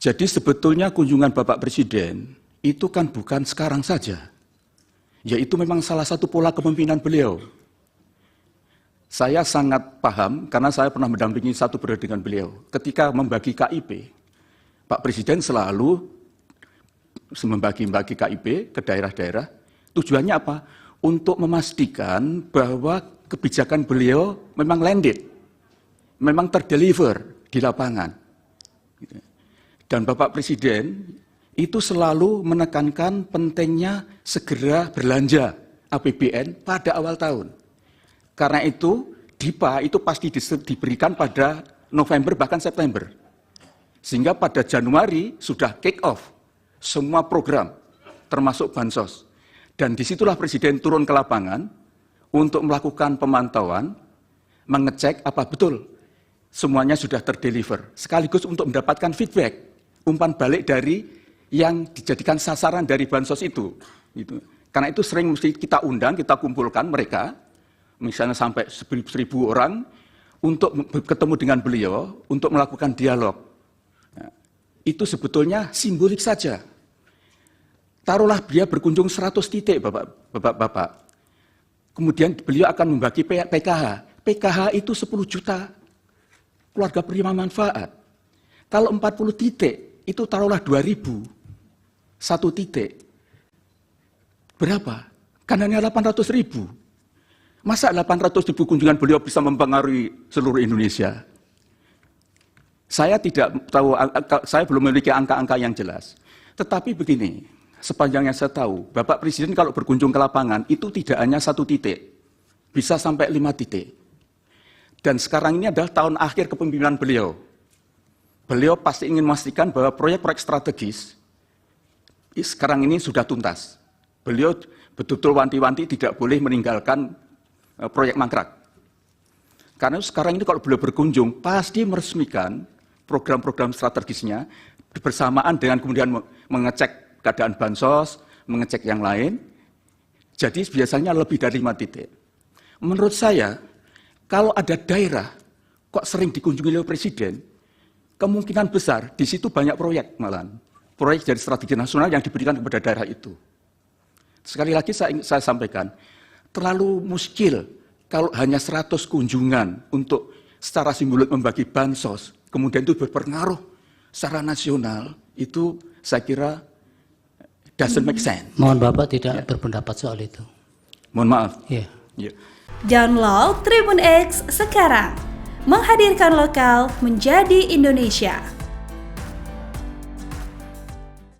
Jadi sebetulnya kunjungan Bapak Presiden itu kan bukan sekarang saja. Yaitu memang salah satu pola kepemimpinan beliau. Saya sangat paham karena saya pernah mendampingi satu periode dengan beliau. Ketika membagi KIP, Pak Presiden selalu membagi KIP ke daerah-daerah. Tujuannya apa? Untuk memastikan bahwa kebijakan beliau memang landed, memang terdeliver di lapangan. Dan Bapak Presiden itu selalu menekankan pentingnya segera belanja APBN pada awal tahun. Karena itu, DIPA itu pasti diberikan pada November bahkan September. Sehingga pada Januari sudah kick off semua program, termasuk bansos. Dan disitulah Presiden turun ke lapangan untuk melakukan pemantauan, mengecek apa betul semuanya sudah terdeliver. Sekaligus untuk mendapatkan feedback, umpan balik dari yang dijadikan sasaran dari bansos itu. Karena itu sering mesti kita undang, kita kumpulkan mereka, misalnya sampai 1.000 orang, untuk ketemu dengan beliau, untuk melakukan dialog. Nah, itu sebetulnya simbolik saja. Taruhlah dia berkunjung 100 titik, Bapak-Bapak. Kemudian beliau akan membagi PKH. PKH itu 10 juta keluarga penerima manfaat. Kalau 40 titik, itu taruhlah 2.000. 1 titik. Berapa? Kan hanya 800.000. Masa 800.000 kunjungan beliau bisa mempengaruhi seluruh Indonesia? Saya tidak tahu, saya belum memiliki angka-angka yang jelas. Tetapi begini, sepanjang yang saya tahu, Bapak Presiden kalau berkunjung ke lapangan itu tidak hanya 1 titik, bisa sampai 5 titik. Dan sekarang ini adalah tahun akhir kepemimpinan beliau. Beliau pasti ingin memastikan bahwa proyek-proyek strategis sekarang ini sudah tuntas. Beliau betul-betul wanti-wanti tidak boleh meninggalkan proyek mangkrak. Karena sekarang ini kalau beliau berkunjung, pasti meresmikan program-program strategisnya bersamaan dengan kemudian mengecek keadaan bansos, mengecek yang lain. Jadi biasanya lebih dari 5 titik. Menurut saya, kalau ada daerah kok sering dikunjungi oleh Presiden, kemungkinan besar di situ banyak proyek malahan. Proyek dari strategi nasional yang diberikan kepada daerah itu. Sekali lagi saya sampaikan, terlalu muskil kalau hanya 100 kunjungan untuk secara simbolik membagi bansos, kemudian itu berpengaruh secara nasional, itu saya kira doesn't make sense. Mohon Bapak tidak berpendapat soal itu. Mohon maaf. Ya. Ya. Download Tribun X sekarang. Menghadirkan lokal menjadi Indonesia.